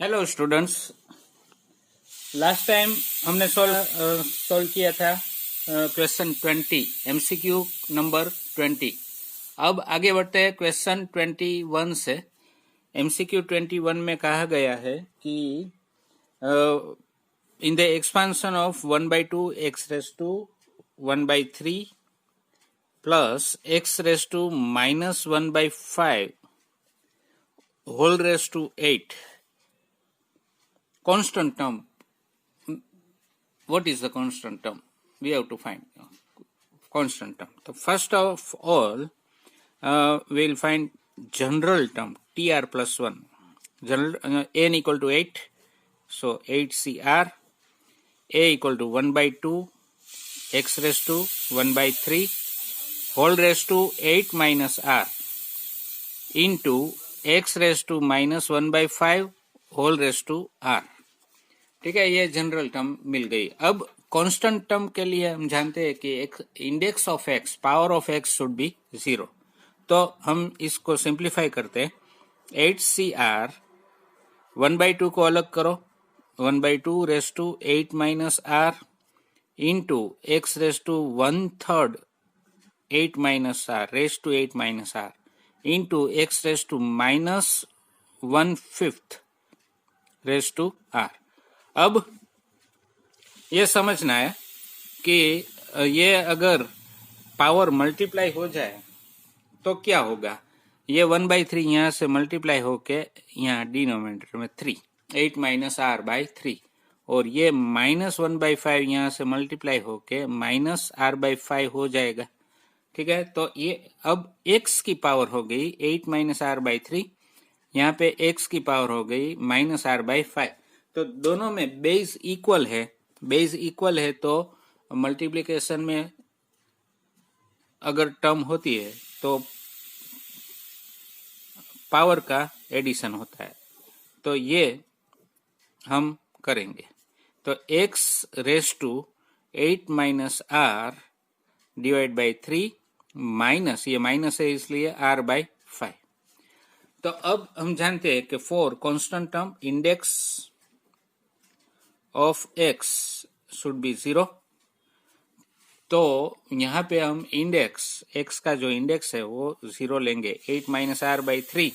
Hello students, last time हमने solve किया था क्वेश्चन 20, एमसीक्यू नंबर 20। अब आगे बढ़ते हैं क्वेश्चन 21 से। एमसीक्यू 21 में कहा गया है कि in the expansion of 1/2 x raise to 1/3 plus x raise to minus 1/5 whole raise to 8 constant term. What is the constant term? We have to find constant term. So first of all, we will find general term tr plus 1. General n equal to 8, so 8cr. A equal to 1/2 x raised to 1/3 whole raised to 8 minus r into x raised to minus 1/5 whole raise to R. ठीक है, ये general term मिल गई। अब constant term के लिए हम जानते हैं कि index of x, power of x should be 0। तो हम इसको सिंप्लीफाई करते हैं। 8cr 1/2 को अलग करो, 1/2 raise to 8 minus R into x raise to 1/3 8 minus R raise to 8 minus R into x raise to minus 1/5 raise to R. अब ये समझना है कि ये अगर पावर मल्टीप्लाई हो जाए तो क्या होगा। ये 1/3 यहाँ से मल्टीप्लाई होके यहाँ डिनोमिनेटर में 3 8 माइनस आर बाई 3 और ये माइनस 1/5 यहाँ से मल्टीप्लाई होके माइनस आर बाई 5 हो जाएगा। ठीक है, तो ये अब x की पावर हो गई 8 माइनस आर बाई 3, यहाँ पे x की पावर हो गई माइनस आर बाई 5। तो दोनों में बेस इक्वल है, बेस इक्वल है तो मल्टीप्लिकेशन में अगर टर्म होती है तो पावर का एडिशन होता है। तो ये हम करेंगे। तो x raise to 8 minus R divide by 3 minus, ये माइनस है इसलिए r बाई 5। तो अब हम जानते हैं कि for constant term index of x should be 0। तो यहाँ पे हम इंडेक्स x का जो इंडेक्स है वो 0 लेंगे। 8 minus R by 3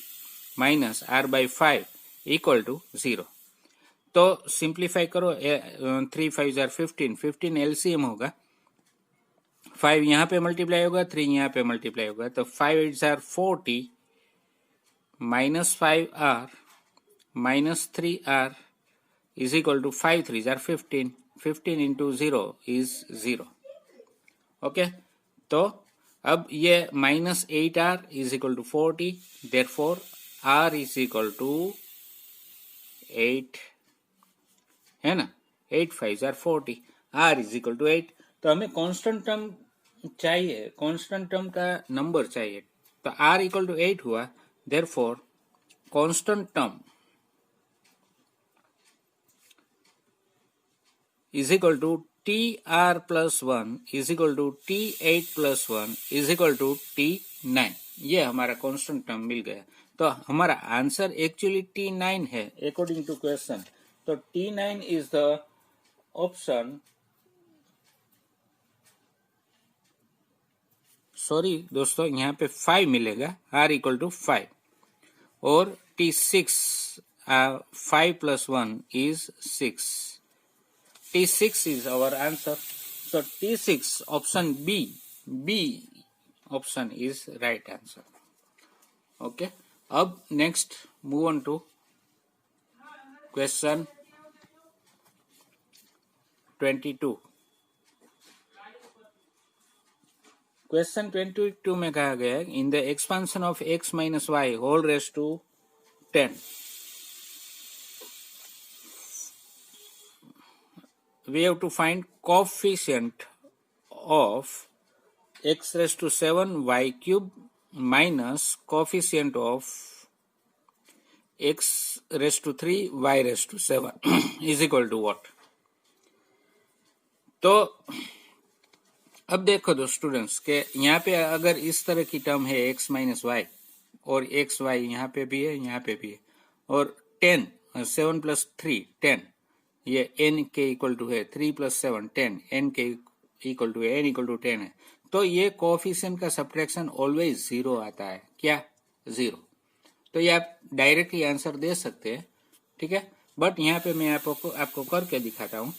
minus R by 5 equal to 0। तो सिंप्लीफाई करो, 3 5 15, 15 एलसीएम होगा। 5 यहाँ पे मल्टीप्लाई होगा, 3 यहाँ पे मल्टीप्लाई होगा, तो 5 8 40 minus 5r minus 3r is equal to 5 3s are 15. 15 into 0 is 0. Okay, तो अब ये minus 8r is equal to 40, therefore r is equal to 8 है ना। 8 5s are 40, r is equal to 8। तो हमें कांस्टेंट टर्म चाहिए, कांस्टेंट टर्म का number चाहिए। तो r इक्वल टू 8 हुआ, therefore constant term is equal to tr plus 1 is equal to t8 plus 1 is equal to t9। ये हमारा constant term मिल गया। तो हमारा आंसर एक्चुअली t9 है अकॉर्डिंग टू क्वेश्चन। तो t9 is the option, sorry दोस्तों, यहाँ पे 5 मिलेगा, r इक्वल टू 5 और T6 5 plus 1 is 6. T6 is our answer. So T6 option B option is right answer. Okay. अब next move on to question 22. Question 22 में कहा गया है in the expansion of x minus Y whole raise to 10 we have to find coefficient of x raised to 7 y cube minus coefficient of x raised to 3 y raised to 7 is equal to what। तो अब देखो दो students के यहाँ पे अगर इस तरह की टर्म है x माइनस वाई और एक्स वाई यहाँ पे भी है, यहाँ पे भी है, और 10 7 प्लस 3 10, ये n के इक्वल टू है, 3 प्लस 7 10, n के इक्वल टू है, n इक्वल टू 10 है, तो ये कोएफिशिएंट का सब्ट्रैक्शन ऑलवेज 0 आता है। क्या? 0। तो ये आप डायरेक्टली आंसर दे सकते हैं, ठीक है, बट यहाँ पे मैं आपको करके दिखाता हूँ,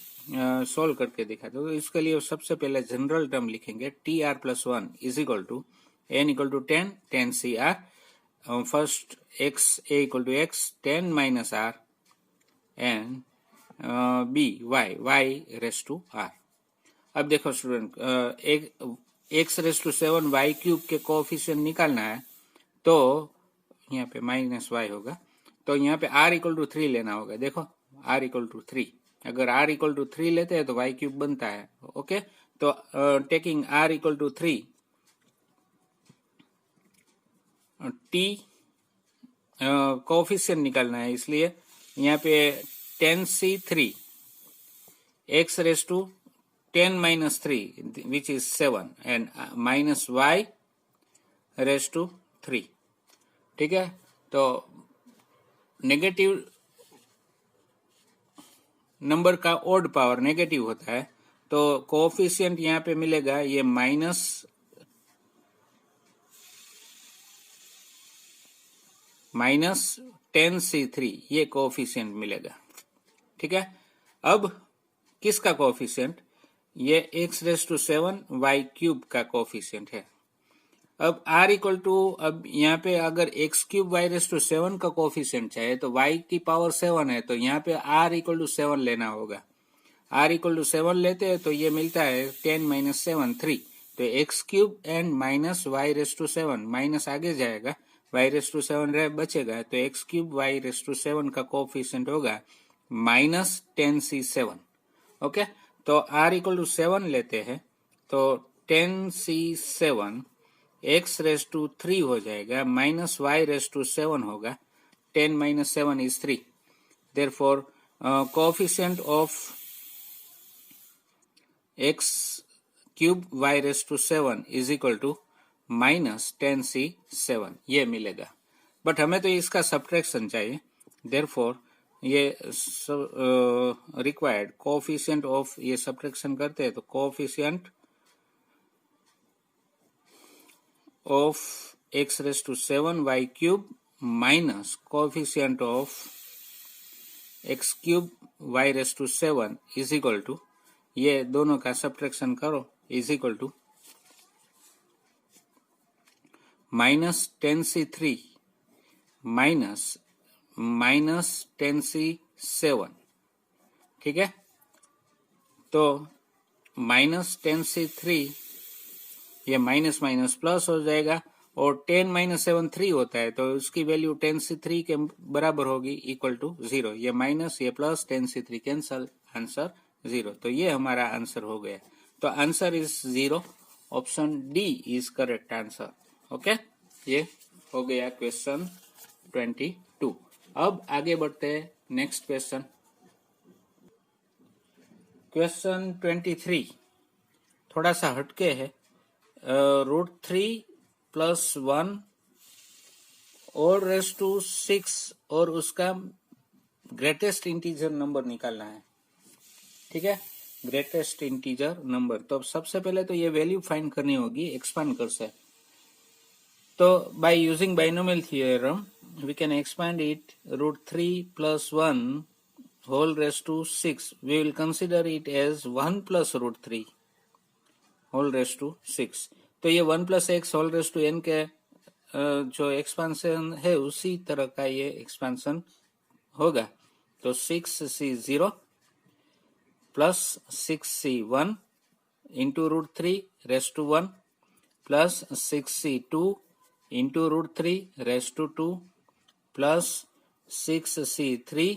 सोल्व करके दिखाता हूँ। तो इसके लिए सबसे पहले जनरल टर्म लिखेंगे, T R plus 1 is equal to N equal to 10 10 C R, first X A equal to X 10 minus R and B Y raise to R. अब देखो student, X raise to 7 Y cube के coefficient निकालना है, तो यहाँ पे minus Y होगा, तो यहाँ पे r इक्वल टू 3 लेना होगा। देखो r इक्वल टू 3, अगर r इक्वल टू 3 लेते हैं तो वाई क्यूब बनता है। ओके, तो taking r equal to 3, t coefficient निकालना है, इसलिए यहाँ पे 10c3 x raise to 10 minus 3 which is 7 and minus y raise to 3, ठीक है। तो नेगेटिव नंबर का ओड पावर नेगेटिव होता है, तो कोएफिशिएंट यहाँ पे मिलेगा ये माइनस 10c3, ये कोएफिशिएंट मिलेगा, ठीक है। अब किसका कोएफिशिएंट? ये x raise to 7 Y cube का कोएफिशिएंट है। अब r इक्वल टू, अब यहाँ पे अगर x cube Y raise to 7 का कोएफिशिएंट चाहिए तो y की पावर 7 है, तो यहाँ पे r इक्वल टू 7 लेना होगा। r इक्वल टू 7 लेते हैं तो ये मिलता है 10 माइनस 7 3, तो x cube and minus Y raise to 7, minus आगे जाएगा, y रेस टू 7 बचेगा, तो x cube Y raise to 7 का कोएफिशिएंट होगा माइनस 10c7। ओके, तो r इक्वल टू 7 लेते हैं तो 10c7 x रेस टू 3 हो जाएगा, माइनस y रेस टू 7 होगा, 10 माइनस 7 is 3, therefore coefficient of x cube y raise to 7 is equal to minus 10c7, ये मिलेगा। बट हमें तो इसका सब्ट्रैक्शन चाहिए, देयरफॉर ये रिक्वायर्ड कोएफिशिएंट ऑफ, ये सब्ट्रैक्शन करते हैं तो coefficient of x raise to 7 y cube minus coefficient of x cube y raise to 7 is equal to, ये दोनों का सब्ट्रैक्शन करो, is equal to minus 10c3 minus 10c7, ठीक है। तो माइनस 10c3, ये माइनस माइनस प्लस हो जाएगा, और 10 माइनस 7 3 होता है, तो उसकी वैल्यू 10c3 के बराबर होगी, इक्वल टू 0। ये माइनस ये प्लस 10c3 कैंसल, आंसर 0। तो ये हमारा आंसर हो गया। तो answer is 0, option D is correct answer. Okay, ये हो गया क्वेश्चन 22। अब आगे बढ़ते हैं नेक्स्ट क्वेश्चन, क्वेश्चन 23 थोड़ा सा हटके है। √3 प्लस 1 और रेस टू 6 और उसका ग्रेटेस्ट इंटीजर नंबर निकालना है, ठीक है, ग्रेटेस्ट इंटीजर नंबर। तो सबसे पहले तो ये वैल्यू फाइंड करनी होगी एक्सपांड कर से। तो by using binomial theorem we can expand it, √3 plus 1 whole raise to 6, we will consider it as 1 plus √3 whole raise to 6। तो ये 1 plus X whole raise to n के जो एक्सपांशन है उसी तरह का ये एक्सपांशन होगा। तो 6c0 plus 6c1 into √3 raise to 1 plus 6c2 into √3 raise to 2 plus 6c3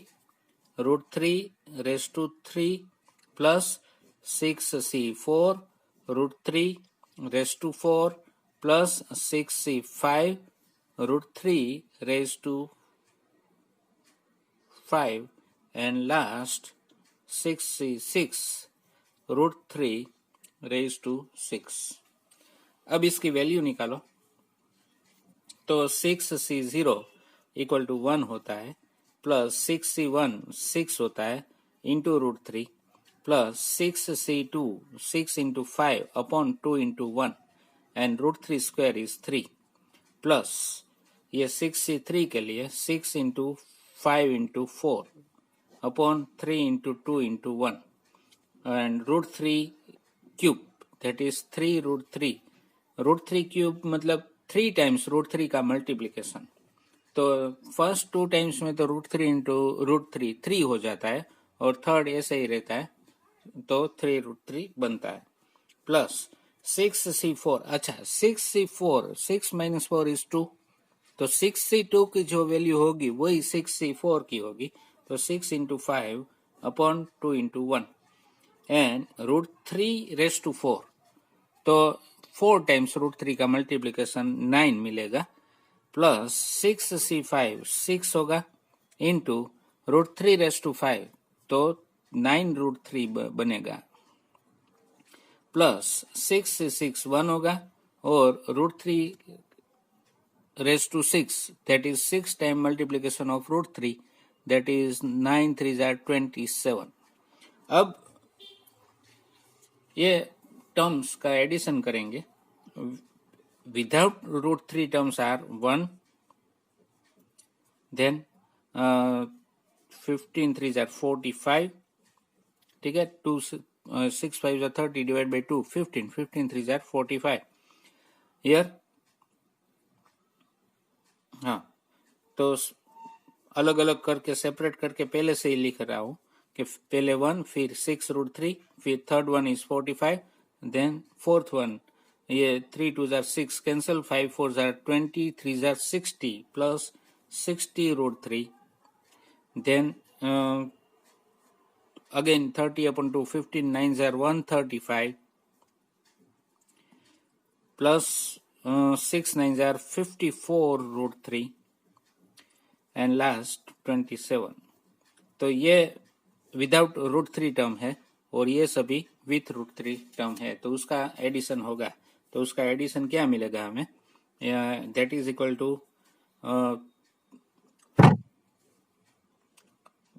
√3 raise to 3 plus 6c4 √3 raise to 4 plus 6c5 √3 raise to 5 and last 6c6 √3 raise to 6। अब इसकी वैल्यू निकालो, तो 6c0 इक्वल टू 1 होता है, plus 6c1 6 होता है into root 3 plus 6c2 6 into 5 upon 2 into 1 and root 3 square is 3 plus ये 6c3 के लिए 6 into 5 into 4 upon 3 into 2 into 1 and root 3 cube that is 3 root 3 cube मतलब 3 टाइम्स रूट 3 का multiplication. तो फर्स्ट 2 टाइम्स में तो रूट 3 इंटू रूट 3 3 हो जाता है और थर्ड ऐसे ही रहता है तो 3 रूट 3 बनता है प्लस 6c4 अच्छा 6c4 6 माइनस 4 इज 2 तो 6c2 की जो वैल्यू होगी वही 6c4 की होगी तो 6 into 5 upon 2 into 1 and root 3 raise to 4 तो 4 टाइम्स रूट 3 का मल्टीप्लीकेशन 9 मिलेगा प्लस 6c5 6 होगा इंटू रूट 3 रेस टू 5 तो 9 रूट 3 बनेगा प्लस 6c6 1 होगा और root 3 raise to 6 that is 6 time multiplication of root 3 that is 9 3s are 27। अब ये टर्म्स का एडिशन करेंगे without root 3 terms are 1 then 15 3s are 45 ठीक है 2 6 5 are 30 divided by 2 15 15 3s are 45 here हाँ तो अलग अलग करके सेपरेट करके पहले से ही लिख रहा हूँ कि पहले 1 फिर 6 रूट 3 फिर third one is 45 then fourth one ये 3 2s are 6 cancel 5 4s are 20 3s are 60 plus 60 root 3 then again 30 upon 2 15 9s are 135 plus 6 9s are 54 root 3 and last 27। तो ये विदाउट रूट 3 टर्म है और ये सभी विथ रूट 3 टर्म है तो उसका एडिशन होगा तो उसका एडिशन क्या मिलेगा हमें that is equal to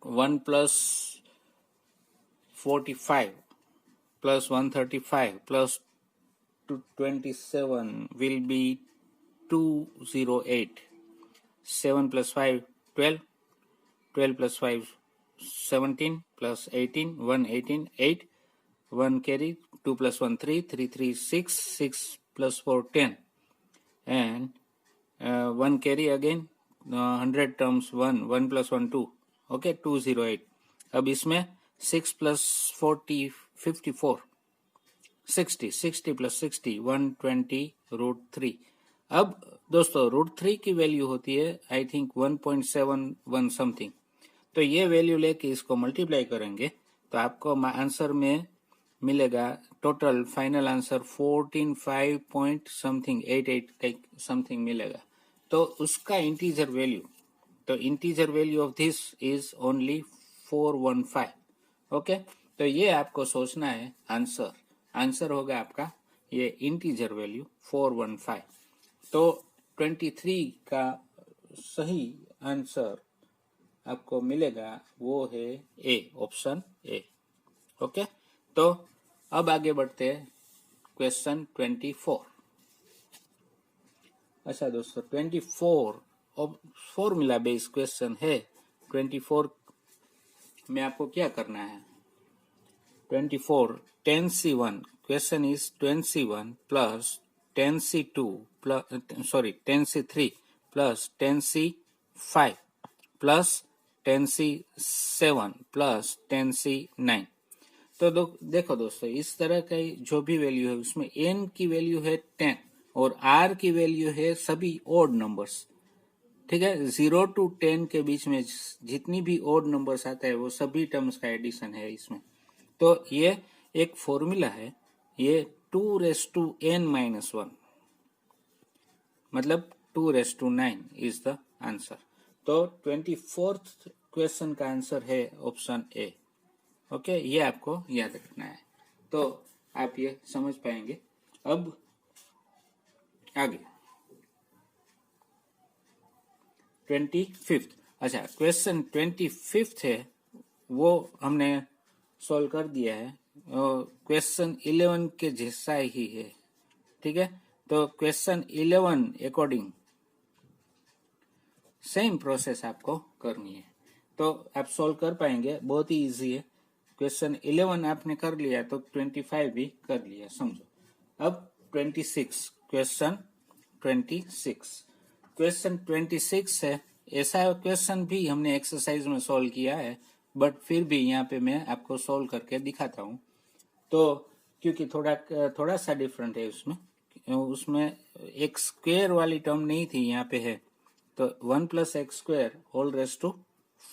1 plus 45 plus 135 plus 27 will be 208 7 plus 5 12 12 plus 5 17 plus 18 1 18 8 1 carry 2 plus 1 3 3 3 6 6 plus 4 10 and 1 carry again 100 terms 1 1 plus 1 2 okay 208 अब इसमें 6 प्लस 40 54 60 60 प्लस 60 120 रूट 3। अब दोस्तों रूट 3 की वैल्यू होती है आई थिंक 1.71 समथिंग तो ये वैल्यू लेके इसको मल्टीप्लाई करेंगे तो आपको आंसर में मिलेगा total final answer 145 point something 88 something मिलेगा तो उसका इंटीजर वैल्यू तो integer value of this is only 415 okay तो ये आपको सोचना है आंसर होगा आपका ये इंटीजर वैल्यू 415 तो 23 का सही आंसर आपको मिलेगा वो है ए ऑप्शन ए ओके तो अब आगे बढ़ते हैं क्वेश्चन 24। अच्छा दोस्तों 24 फॉर्मूला बेस्ड क्वेश्चन है 24 में आपको क्या करना है 24 10c1 question is 10c1 plus 10c2 plus 10c3 plus 10c5 plus 10c7 plus 10c9 तो देखो दोस्तों इस तरह का जो भी वैल्यू है उसमें n की वैल्यू है 10 और r की वैल्यू है सभी ओड नंबर्स ठीक है 0 to 10 के बीच में जितनी भी ओड नंबर्स आता है वो सभी टर्म्स का एडिशन है इसमें तो ये एक फॉर्मूला है ये 2n-1 मतलब 2/9 इज द आंसर तो 24th क्वेश्चन का आंसर है ऑप्शन ए ओके ये आपको याद रखना है तो आप ये समझ पाएंगे। अब आगे 25th अच्छा, क्वेश्चन 25 है वो हमने सॉल्व कर दिया है। क्वेश्चन 11 के जैसा ही है, ठीक है। तो क्वेश्चन 11 अकॉर्डिंग सेम प्रोसेस आपको करनी है, तो आप सॉल्व कर पाएंगे, बहुत ही इजी है। क्वेश्चन 11 आपने कर लिया तो 25 भी कर लिया, समझो। अब 26, क्वेश्चन 26 है। ऐसा क्वेश्चन भी हमने एक्सरसाइज में सॉल्व किया है, बट फिर भी यहाँ पे मैं आपको सॉल्व करके दिखाता हूँ। तो क्योंकि थोड़ा सा डिफरेंट है उसमें एक स्क्वायर वाली टर्म नहीं थी, यहाँ पे है। तो 1 + x² whole raise to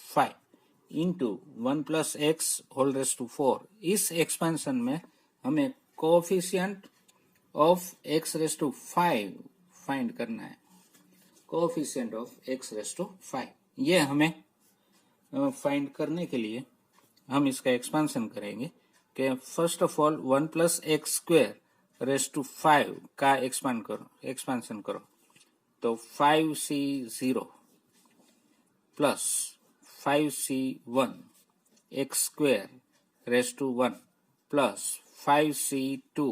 5 into 1 + x whole raise to 4। इस एक्सपेंशन में हमें coefficient of x raise to 5 find करना है। Coefficient of x raise to 5 ये हमें फाइंड करने के लिए हम इसका एक्सपेंशन करेंगे कि first of all 1 + x² raise to 5 का एक्सपेंशन करो। तो 5c0 plus 5c1 x² raise to 1 plus 5c2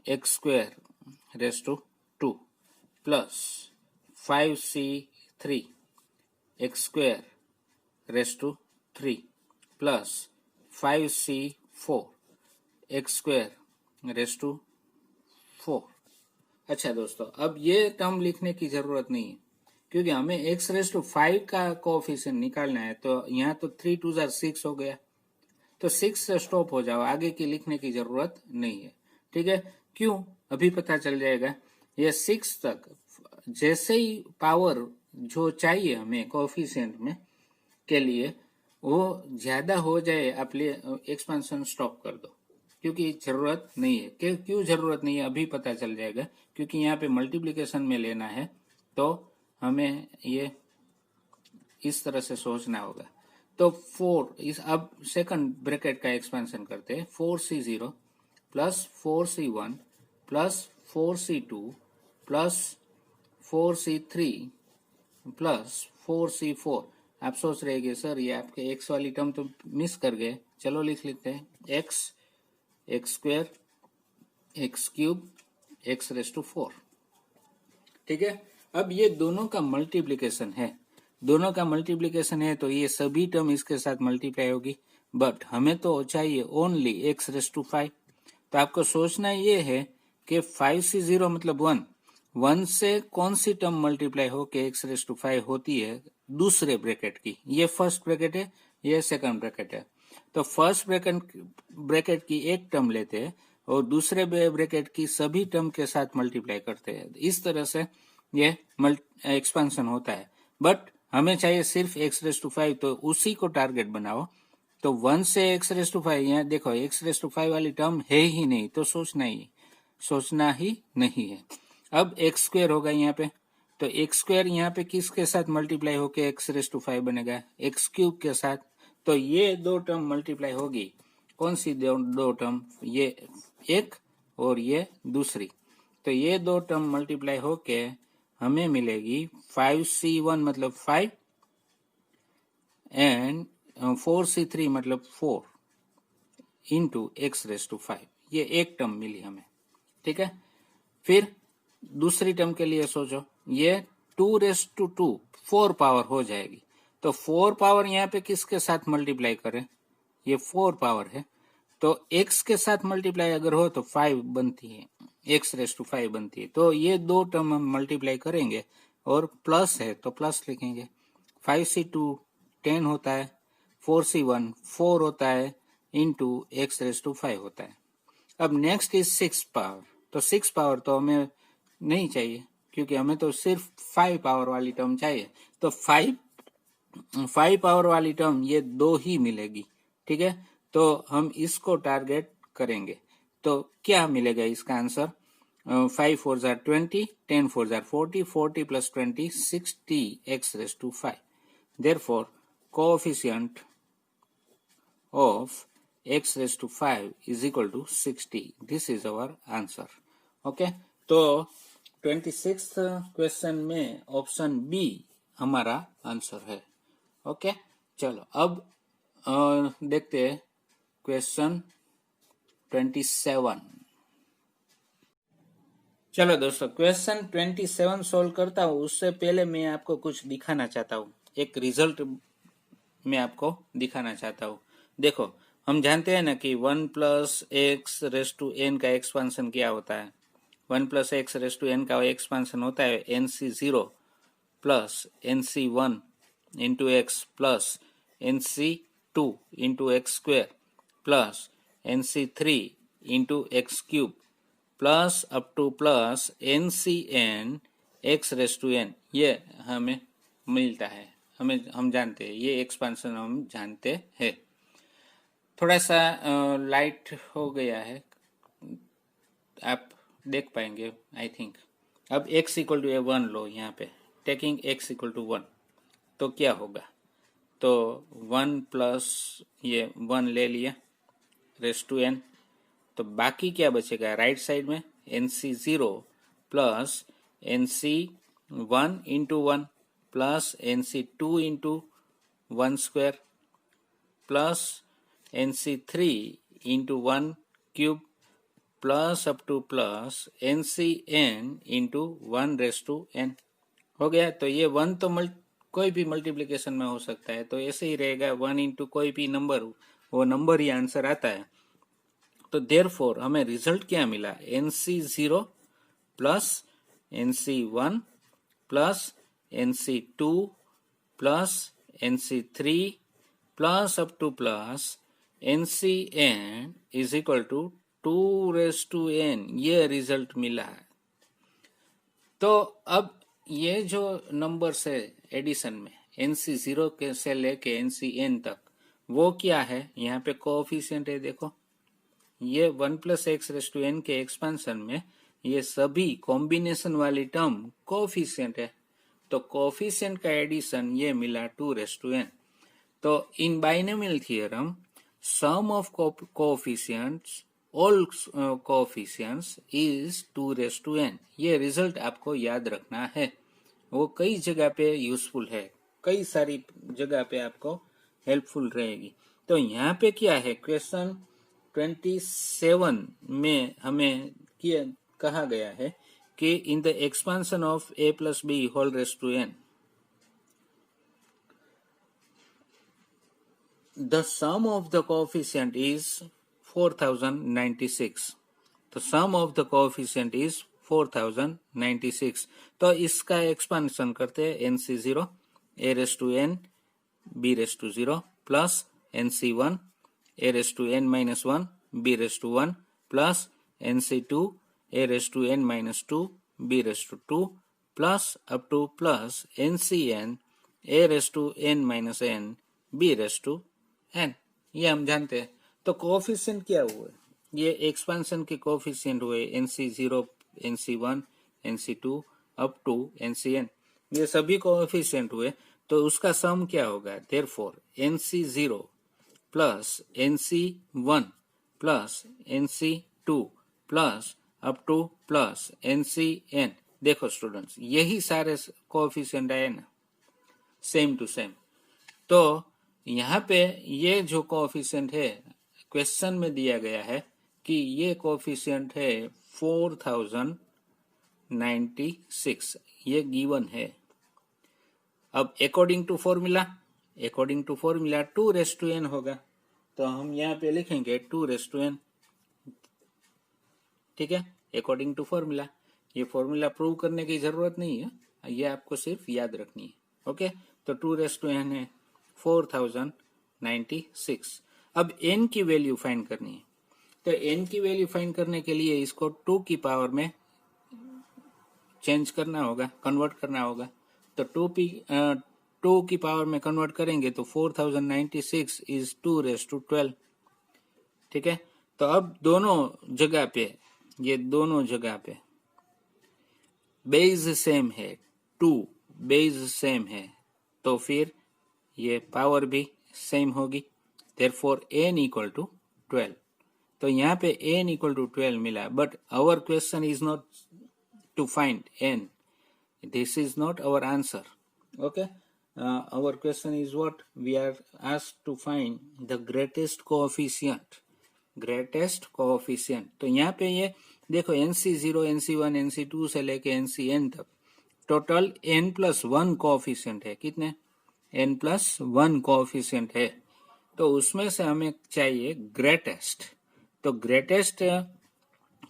x² raise to 2 plus 5c3 x² raise to 3 plus 5c4 x² raise to 4। अच्छा दोस्तों, अब ये टर्म लिखने की जरूरत नहीं है, क्योंकि हमें x रेज टू 5 का कोएफिशिएंट निकालना है। तो यहाँ तो 3 2 6 हो गया, तो 6 से स्टॉप हो जाओ, आगे की लिखने की जरूरत नहीं है, ठीक है। क्यों, अभी पता चल जाएगा। ये 6 तक जैसे ही पावर जो चाहिए हमें कोएफिशिएंट में के लिए वो ज्यादा हो जाए, आप एक्सपेंशन स्टॉप कर दो, क्योंकि जरूरत नहीं है। क्यों जरूरत नहीं है अभी पता चल जाएगा, क्योंकि यहाँ पे मल्टीप्लिकेशन में लेना है, तो हमें ये इस तरह से सोचना होगा। तो 4 अब सेकंड ब्रैकेट का एक्सपेंशन करते हैं। 4c0 plus 4c1 plus 4c2 plus 4c3 plus 4c4। आप सोच रहे हैं सर ये आपके एक्स वाली टर्म तो मिस कर गए, चलो लिख लेते हैं। x² x³ x raise to 4, ठीक है। अब ये दोनों का मल्टीप्लिकेशन है, तो ये सभी टर्म इसके साथ मल्टीप्लाई होगी, बट हमें तो चाहिए ओनली x रेज टू 5। तो आपको सोचना ये है कि 5c0 मतलब 1 से कौन सी टर्म मल्टीप्लाई हो के x रेज टू 5 होती है दूसरे ब्रैकेट की। ये फर्स्ट ब्रैकेट है, ये सेकंड ब्रैकेट है। तो फर्स्ट ब्रैकेट की एक टर्म लेते हैं और दूसरे ब्रैकेट की सभी टर्म के साथ मल्टीप्लाई करते हैं। इस तरह से ये एक्सपेंशन होता है, बट हमें चाहिए सिर्फ x रेज टू 5, तो उसी को टारगेट बनाओ। तो 1 से x रेज टू 5, यहाँ देखो x रेज टू 5 वाली टर्म है ही नहीं, तो सोचना ही नहीं है। अब x² होगा यहाँ पे, तो x² यहाँ पे किसके साथ मल्टीप्लाई होके x रेज टू 5 बनेगा, x³ के साथ। तो ये दो टर्म मल्टीप्लाई होगी, कौन सी दो टर्म, ये एक और ये दूसरी। तो ये दो टर्म मल्टीप्लाई होके हमें मिलेगी 5c1 मतलब 5 एंड 4c3 मतलब 4 इंटू x रेज टू 5। ये एक टर्म मिली हमें, ठीक है। फिर दूसरी टर्म के लिए सोचो, ये 2 रेज टू 2 4 पावर हो जाएगी। तो 4 पावर यहाँ पे किसके साथ मल्टीप्लाई करें, ये 4 पावर है, तो x के साथ मल्टीप्लाई अगर हो तो 5 बनती है, x रेज टू 5 बनती है। तो ये दो टर्म हम मल्टीप्लाई करेंगे और प्लस है तो प्लस लिखेंगे। 5c2 10 होता है, 4c1 4 होता है इंटू x रेज टू 5 होता है। अब नेक्स्ट इज 6 पावर, तो 6 पावर तो हमें नहीं चाहिए, क्योंकि हमें तो सिर्फ 5 पावर वाली टर्म चाहिए। तो 5 पावर वाली टर्म ये दो ही मिलेगी, ठीक है। तो हम इसको टारगेट करेंगे, तो क्या मिलेगा इसका आंसर। 5 4 जार 20, 10 4 जार 40, 40 plus 20 60 x raise to 5। Therefore coefficient of x raise to 5 is equal to 60। This is our answer, okay. तो 26th क्वेश्चन में ऑप्शन बी हमारा आंसर है। ओके, चलो अब देखते हैं क्वेश्चन 27। चलो दोस्तों, क्वेश्चन 27 सोल्व करता हूँ उससे पहले मैं आपको कुछ दिखाना चाहता हूँ, एक रिजल्ट मैं आपको दिखाना चाहता हूँ। देखो, हम जानते हैं ना कि 1 plus x raise to n का एक्सपांशन क्या होता है। 1 plus x raise to n का एक्सपांशन होता है NC0 plus NC1 into x plus NC2 into x square plus NC3 into x cube plus up to plus NCN x raise to n. ये हमें मिलता है, हम जानते हैं, ये एक्सपांशन हम जानते हैं। थोड़ा सा लाइट हो गया है, आप देख पाएंगे आई थिंक। अब x इक्वल टू 1 लो यहाँ पे, टेकिंग x इक्वल टू 1, तो क्या होगा? तो 1 प्लस ये 1 ले लिया रेस टू n, तो बाकी क्या बचेगा राइट साइड में? NC0 plus NC1 into 1 plus NC2 into 1 square plus NC3 into 1 cube plus up to plus NCN into 1 raise to n। हो गया। तो ये 1 तो कोई भी मल्टीप्लिकेशन में हो सकता है, तो ऐसे ही रहेगा 1 इंटू कोई भी नंबर, वो नंबर ही आंसर आता है। तो देयरफॉर हमें रिजल्ट क्या मिला? NC0 plus NC1 plus NC2 plus NC3 plus up to plus NCN is equal to 2 raise to n, ये रिजल्ट मिला है। तो अब ये जो नंबर्स है एडिशन में NC0 के से लेके NCN तक, वो क्या है? यहाँ पे कोएफिशिएंट है, देखो ये 1 plus x raise to n के एक्सपेंशन में ये सभी कॉम्बिनेशन वाली टर्म कोएफिशिएंट है। तो कोएफिशिएंट का एडिशन ये मिला 2 रेस टू एन। तो in binomial theorem sum of coefficients all coefficients is 2 raise to n. ये रिजल्ट आपको याद रखना है, वो कई जगह पे यूजफुल है, कई सारी जगह पे आपको हेल्पफुल रहेगी। तो यहाँ पे क्या है, क्वेश्चन 27 में हमें कहा गया है कि in the expansion of a plus b whole raise to n the sum of the coefficient is 4096। तो sum of the coefficient is 4096। तो इसका एक्सपांशन करते हैं NC0 a raise to n b raise to 0 plus NC1 a raise to n minus 1 b raise to 1 plus NC2 a raise to n minus 2 b raise to 2 plus up to plus NCN a raise to n minus n b raise to n। ये हम जानते हैं। तो coefficient क्या हुए? ये expansion के coefficient हुए NC0, NC1, NC2 up to NCN, ये सभी कोएफिशिएंट हुए। तो उसका सम क्या होगा? Therefore NC0 plus NC1 plus NC2 plus up to plus NCN। देखो स्टूडेंट्स, यही सारे कोएफिशिएंट आए ना, सेम टू सेम। तो यहाँ पे ये जो कोएफिशिएंट है क्वेश्चन में दिया गया है कि ये कोएफिशिएंट है 4096, ये गिवन है। अब according to formula 2 raise to n होगा, तो हम यहाँ पे लिखेंगे 2 रेस टू n, ठीक है, अकॉर्डिंग टू फॉर्मूला। ये फॉर्मूला प्रूव करने की जरूरत नहीं है, ये आपको सिर्फ याद रखनी है। ओके, तो 2 रेस टू n है 4096। अब n की वैल्यू फाइंड करनी है। तो n की वैल्यू फाइंड करने के लिए इसको 2 की पावर में चेंज करना होगा, कन्वर्ट करना होगा। तो 2 की पावर में कन्वर्ट करेंगे तो 4096 इज 2 रेस टू 12, ठीक है। तो अब दोनों जगह पे, ये दोनों जगह पे बेस सेम है, 2 बेस सेम है, तो फिर ये पावर भी सेम होगी। Therefore n equal to 12। तो यहाँ पे n इक्वल टू 12 मिला, but our question is not to find n, this is not our answer. Okay, our question is what? We are asked to find the greatest coefficient. Greatest coefficient. तो यहाँ पे ये देखो NC0, NC1, NC2 से लेके NCN तक total n+1 coefficient है. कितने? n+1 कोएफिशिएंट है. तो उसमें से हमें चाहिए ग्रेटेस्ट. तो ग्रेटेस्ट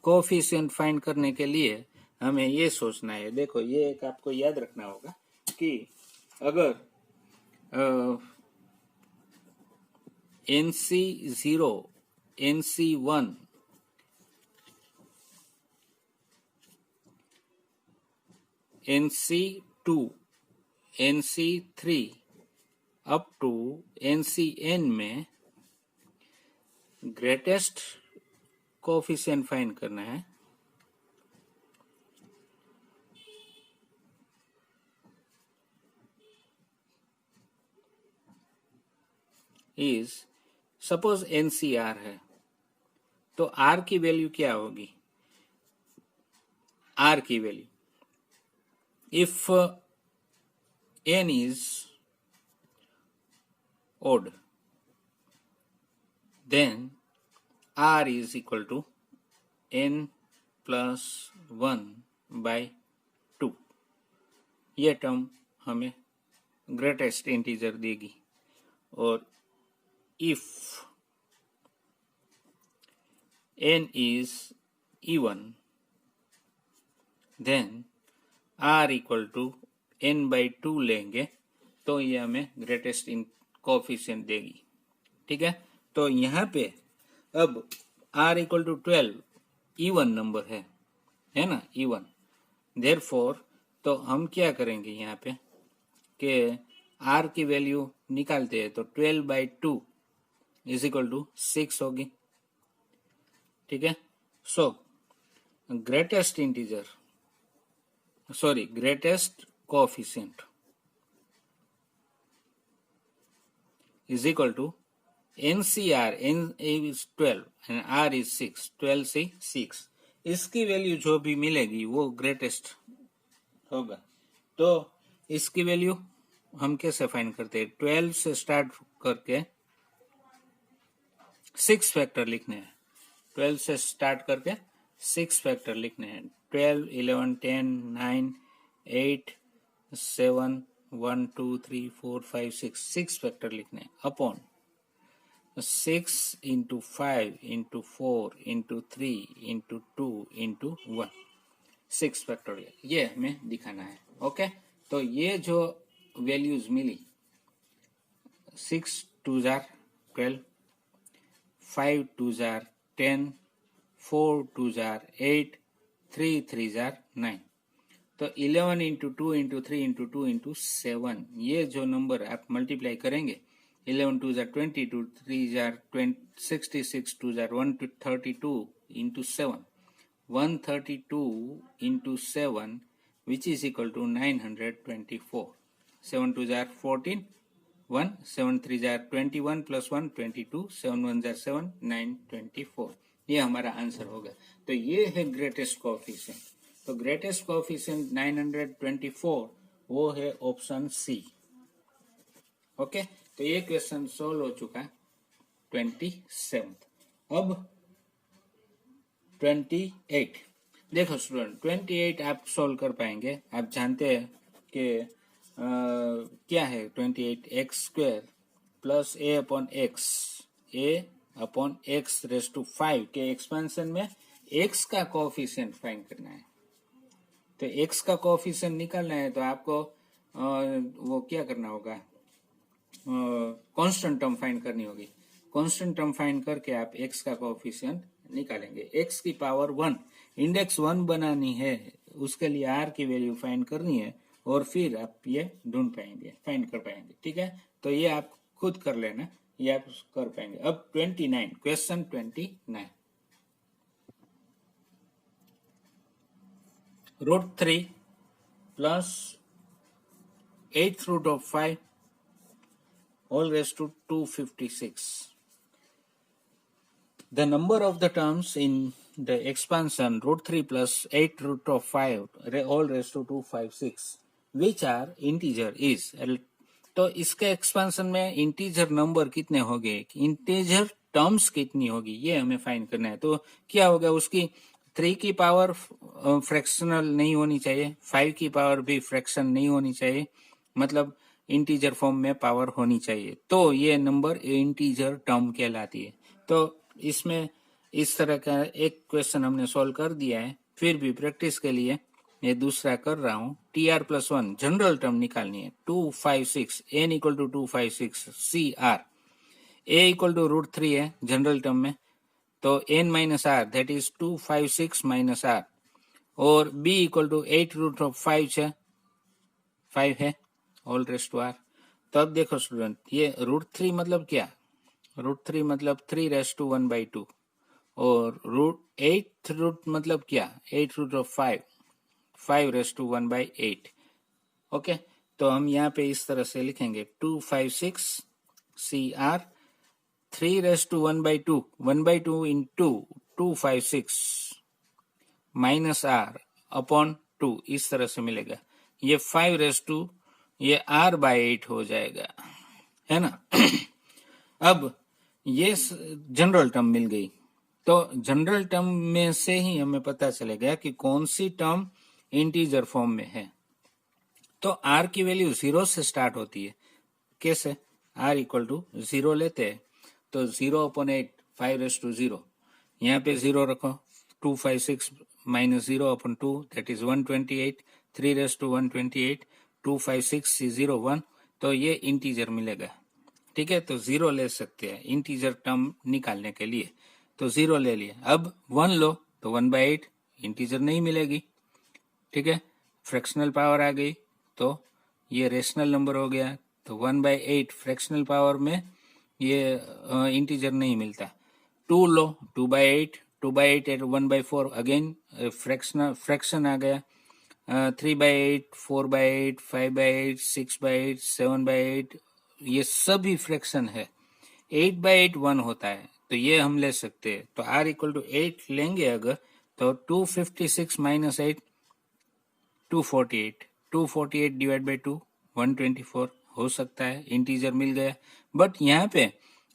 कोएफिशिएंट फाइंड करने के लिए हमें ये सोचना है. देखो ये एक आपको याद रखना होगा कि अगर NC0, NC1, NC2, NC3 up to NCN में ग्रेटेस्ट कोएफिशिएंट फाइंड करना है. इज सपोज NCR है तो R की वैल्यू क्या होगी? R की value if N is odd then R is equal to N plus 1 by 2. ये टर्म हमें ग्रेटेस्ट इंटीजर देगी. और if N is even then R equal to N by 2 लेंगे तो ये हमें ग्रेटेस्ट कोएफिशिएंट देगी. ठीक है. तो यहाँ पे अब R equal to 12 even number है ना, इवन. देयरफॉर तो हम क्या करेंगे यहाँ पे कि R की वैल्यू निकालते हैं तो 12 by 2 इज इक्वल टू 6 होगी. ठीक है. सो greatest integer greatest coefficient is equal to NCR. N is 12 and R is 6. 12 से 6. इसकी वैल्यू जो भी मिलेगी वो ग्रेटेस्ट होगा. तो इसकी वैल्यू हम कैसे फाइंड करते हैं? 12 से स्टार्ट करके 6 फैक्टर लिखने हैं. 12 से स्टार्ट करके 6 फैक्टर लिखने हैं. 12, 11, 10, 9, 8, 7, 1, 2, 3, 4, 5, 6. 6 फैक्टर लिखने हैं upon 6 into 5 into 4 into 3 into 2 into 1. 6 factorial ये हमें दिखाना है. ओके. तो ये जो वैल्यूज मिली 6 2 जार 12, 5 2 जार 10, 4 2 जार 8, 3 3 जार 9. तो 11 into 2 into 3 into 2 into 7 ये जो नंबर आप मल्टीप्लाई करेंगे 11 2 jar 20, 2 3 jar 66, 2 jar 132 into 7, 132 into 7 which is equal to 924. 7 2 jar 14, 1, 7 3 jar 21 plus 1 22, 7 1 jar 7, 924. ये हमारा आंसर होगा. तो ये है ग्रेटेस्ट कोएफिशिएंट. तो ग्रेटेस्ट कोएफिशिएंट 924 वो है ऑप्शन सी. ओके. तो ये क्वेश्चन सोल्व हो चुका 27. अब 28 देखो स्टूडेंट, 28 आप सोल्व कर पाएंगे. आप जानते हैं कि क्या है 28 x square plus a upon x raise to 5 के एक्सपेंशन में एक्स का कोएफिशिएंट फाइंड करना है. तो एक्स का कोएफिशिएंट निकालना है तो आपको वो क्या करना होगा, कांस्टेंट टर्म फाइंड करनी होगी. कांस्टेंट टर्म फाइंड करके आप एक्स का कोएफिशिएंट निकालेंगे. एक्स की पावर 1 इंडेक्स 1 बनानी है, उसके लिए आर की वैल्यू फाइंड करनी है और फिर आप ये ढूंढ पाएंगे, फाइंड कर पाएंगे. ठीक है. तो ये आप खुद कर लेना, ये आप कर पाएंगे. अब 29 question 29 √3 plus 8th root of 5 whole raised to 256. The number of the terms in the expansion √3 plus 8 root of 5 whole raised to 256 which are integer is. तो इसके एक्सपेंशन में इंटीजर नंबर कितने हो गए, इंटीजर टर्म्स कितनी होगी, ये हमें फाइंड करना है। तो क्या होगा, उसकी 3 की पावर फ्रैक्शनल नहीं होनी चाहिए, 5 की पावर भी फ्रैक्शन नहीं होनी चाहिए, मतलब इंटीजर फॉर्म में पावर होनी चाहिए, तो ये नंबर इंटीजर टर्म कहलाती है। तो इसमें इस तरह का एक क्वेश्चन हमने सॉल्व कर दिया है। फिर भी प्रैक्टिस के लिए ये दूसरा कर रहा हूँ। TR+1 जनरल टर्म निकालनी है। 256 n equal to 256 CR, a equal to √3 है जनरल टर्म में, तो n minus r that is 256 minus r, और b इक्वल टू 8√5 है, 5 है, ऑल रेस्ट टू आर। तो अब देखो स्टूडेंट, ये √3 मतलब क्या, √3 मतलब 3⁻1/2, और √8 मतलब क्या, 8√5, 5⁻1/8। ओके, तो हम यहाँ पे इस तरह से लिखेंगे 256 CR 3⁻1/2, 1/2 into 256 minus r upon 2, इस तरह से मिलेगा। ये 5 ये R/8 हो जाएगा, है ना। अब ये जनरल टर्म मिल गई, तो जनरल टर्म में से ही हमें पता चलेगा कि कौन सी टर्म इंटीजर फॉर्म में है। तो R की वैल्यू 0 से स्टार्ट होती है। कैसे, R इक्वल टू 0 लेते हैं, तो 0/8, 5⁻0, यहाँ पे 0 रखो, 256 माइनस 0/2 दैट इज 128, 3⁻128, 256 0 1, तो ये इंटीजर मिलेगा। ठीक है, तो 0 ले सकते हैं इंटीजर टर्म निकालने के लिए, तो 0 ले लिया। अब 1 लो तो 1/8 इंटीजर नहीं मिलेगी। ठीक है, फ्रैक्शनल पावर आ गई, तो ये रेशनल नंबर हो गया, तो 1/8 फ्रैक्शनल पावर में ये इंटीजर नहीं मिलता। 2 लो, 2/8, 2/8 एट 1/4 अगेन फ्रैक्शन आ गया। 3/8, 4/8, 5/8, 6/8, 7/8, ये सभी फ्रैक्शन है। 8/8 1 होता है, तो ये हम ले सकते हैं। तो R इक्वल टू 8 लेंगे अगर, तो 256 माइनस 8 248, 248 डिवाइड बाई 2 124 हो सकता है, इंटीजर मिल गया। बट यहाँ पे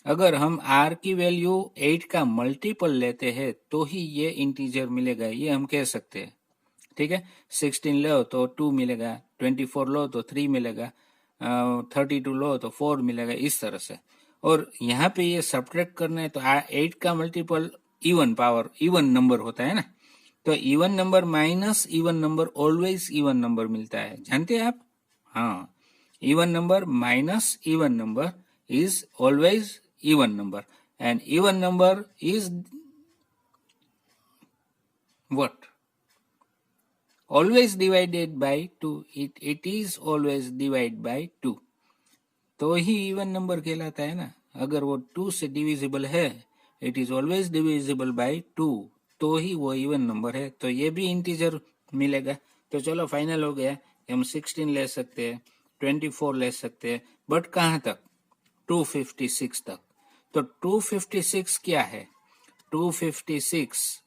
अगर हम R की वैल्यू 8 का मल्टीपल लेते हैं तो ही ये इंटीजर मिलेगा, ये हम कह सकते हैं। ठीक है, 16 लो तो 2 मिलेगा, 24 लो तो 3 मिलेगा, 32 लो तो 4 मिलेगा, इस तरह से। और यहाँ पे ये सब्ट्रैक्ट करना है, तो 8 का multiple even power, even number होता है ना, तो even number minus even number always even number मिलता है, जानते हैं आप। हाँ, even number minus even number is always even number, and even number is what, always divided by 2, it is always divided by 2, तो ही इवन नंबर कहलाता है ना। अगर वो 2 से डिविजिबल है, it is always divisible by 2, तो ही वो इवन नंबर है, तो ये भी इंटीजर मिलेगा। तो चलो फाइनल हो गया, हम 16 ले सकते हैं, 24 ले सकते हैं, बट कहाँ तक, 256 तक। तो 256 क्या है, 256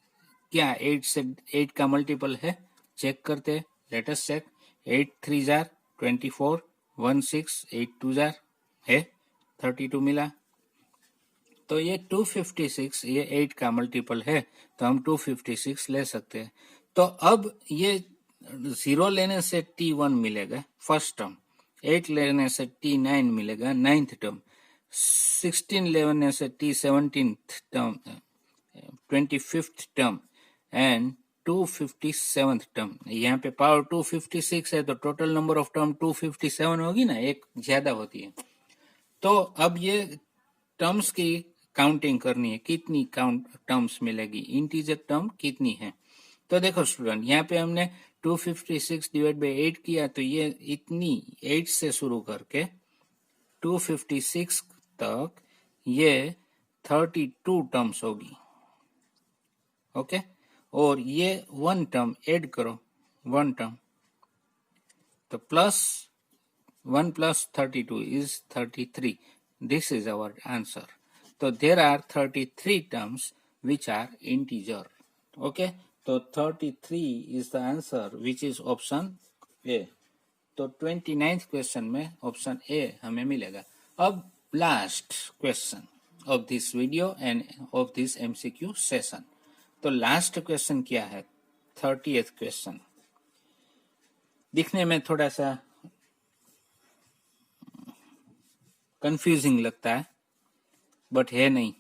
क्या 8 से 8 का मल्टीपल है, चेक करते हैं, लेट अस चेक। 8 3 जार 24, 1 6, 8 2 जार है 32 मिला। तो ये 256 ये 8 का मल्टीपल है, तो हम 256 ले सकते हैं। तो अब ये 0 लेने से T1 मिलेगा फर्स्ट टर्म, 8 लेने से T9 मिलेगा नाइन्थ टर्म, 16 लेने से T17 term, 25th term, and 257th term. यहाँ पे पावर 256 है, तो टोटल नंबर ऑफ टर्म 257 होगी ना, एक ज्यादा होती है। तो अब ये टर्म्स की काउंटिंग करनी है, कितनी काउंट टर्म्स मिलेगी, इंटीजर टर्म कितनी है। तो देखो स्टूडेंट, यहाँ पे हमने 256 डिवाइड बाई 8 किया, तो ये इतनी 8 से शुरू करके 256 तक ये 32 टर्म्स होगी। ओके, और ये 1 टर्म ऐड करो, 1 टर्म, तो plus 1 plus 32 is 33. This is our answer. So there are 33 terms which are integer. Okay, so 33 is the answer, which is option A. तो 29th क्वेश्चन में ऑप्शन ए हमें मिलेगा। अब last question of this video end of this MCQ session. तो last question क्या है? 30th question. दिखने में थोड़ा सा कंफ्यूजिंग लगता है, बट है नहीं।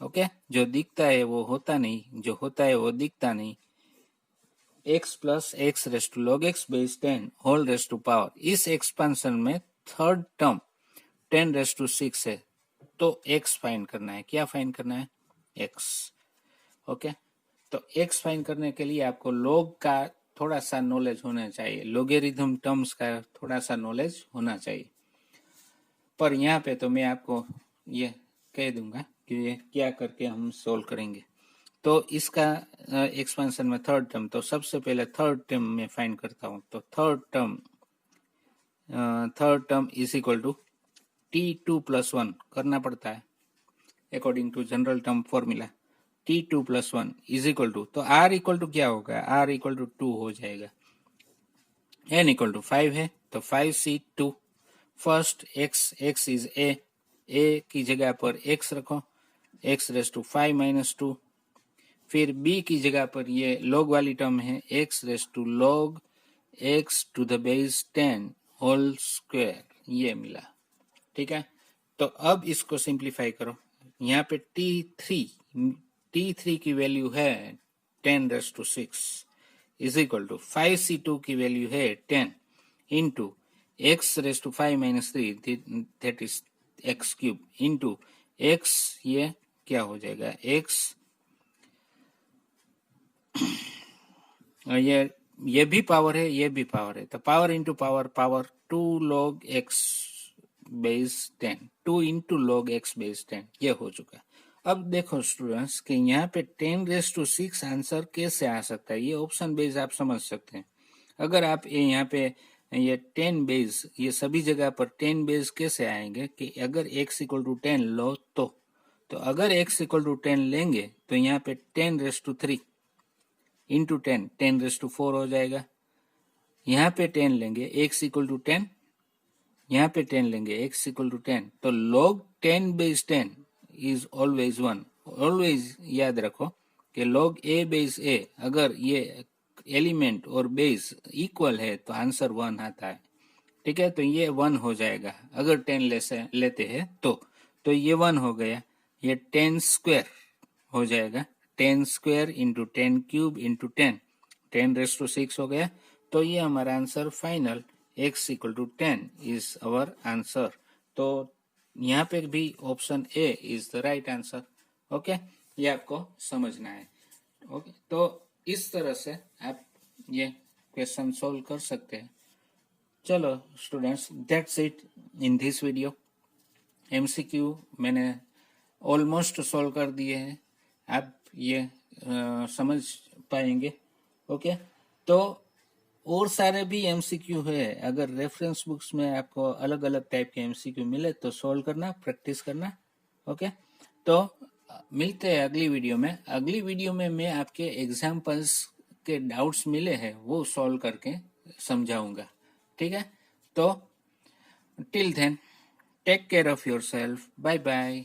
ओके, जो दिखता है वो होता नहीं, जो होता है वो दिखता नहीं। x प्लस x raise to log x base 10 whole raise to power, इस एक्सपेंशन में थर्ड टर्म 10 रेस टू 6 है, तो x फाइंड करना है। क्या फाइंड करना है? x। ओके, तो x फाइंड करने के लिए आपको लॉग का थोड़ा सा नॉलेज होना चाहिए, लोगेरिथम टर्म्स का थोड़ा सा नॉलेज होना चाहिए। पर यहाँ पे तो मैं आपको ये कह दूंगा कि ये क्या करके हम सोल्व करेंगे। तो इसका एक्सपेंशन में थर्ड टर्म, तो सबसे पहले थर्ड टर्म में फाइंड करता हूँ। तो third term is equal to t2 plus 1 करना पड़ता है according to general term formula. t2 plus 1 is equal to, तो r इक्वल टू क्या होगा? r इक्वल टू 2 हो जाएगा। n इक्वल टू 5 है, तो 5c2। First x is a की जगह पर x रखो, x रेस टू 5 माइनस 2। फिर b की जगह पर ये log वाली टर्म है, x raise to log x to the base 10 whole square, ये मिला। ठीक है, तो अब इसको सिंप्लीफाई करो। यहाँ पे t3 की वैल्यू है 10 raise to 6 is equal to 5c2 की वैल्यू है 10 into x raise to 5 minus 3 that is x cube into x, ये क्या हो जाएगा? x ये भी पावर है, ये भी पावर है, तो power into power, power 2 log x base 10, 2 into log x base 10, ये हो चुका। अब देखो स्टूडेंट्स कि यहाँ पे 10 रेस टू 6 आंसर कैसे आ सकता है, ये ऑप्शन बेस आप समझ सकते हैं। अगर आप यहाँ पे ये 10 बेस, ये सभी जगह पर 10 बेस कैसे आएंगे कि अगर x इक्वल टू 10 लो तो अगर x इक्वल टू 10 लेंगे तो यहाँ पे 10 raise to 3 into 10 raise to 4 हो जाएगा। यहाँ पे 10 लेंगे x इक्वल टू 10, यहाँ पे 10 लेंगे x इक्वल टू 10, तो log 10 base 10 is always 1। Always याद रखो कि log a बेस a, अगर ये एलिमेंट और बेस इक्वल है तो आंसर 1 आता है। ठीक है, तो ये 1 हो जाएगा अगर 10 लेते हैं तो ये 1 हो गया। ये 10 स्क्वायर हो जाएगा, 10 square into 10 cube into 10 raise to 6 हो गया। तो ये हमारा answer final x equal to 10 is our answer. तो यहाँ पे भी option A is the right answer. Okay, ये आपको समझना है। ओके, तो इस तरह से आप ये क्वेश्चन सोल्व कर सकते हैं। चलो students, that's it in this video. MCQ मैंने ऑलमोस्ट सोल्व कर दिए हैं, आप ये समझ पाएंगे। ओके, तो और सारे भी एमसीक्यू है, अगर रेफरेंस बुक्स में आपको अलग अलग टाइप के एमसीक्यू मिले तो सोल्व करना, प्रैक्टिस करना। ओके, तो मिलते हैं अगली वीडियो में। अगली वीडियो में मैं आपके एग्जाम्पल्स के डाउट्स मिले हैं वो सॉल्व करके समझाऊंगा। ठीक है, तो till then take care of yourself, bye bye.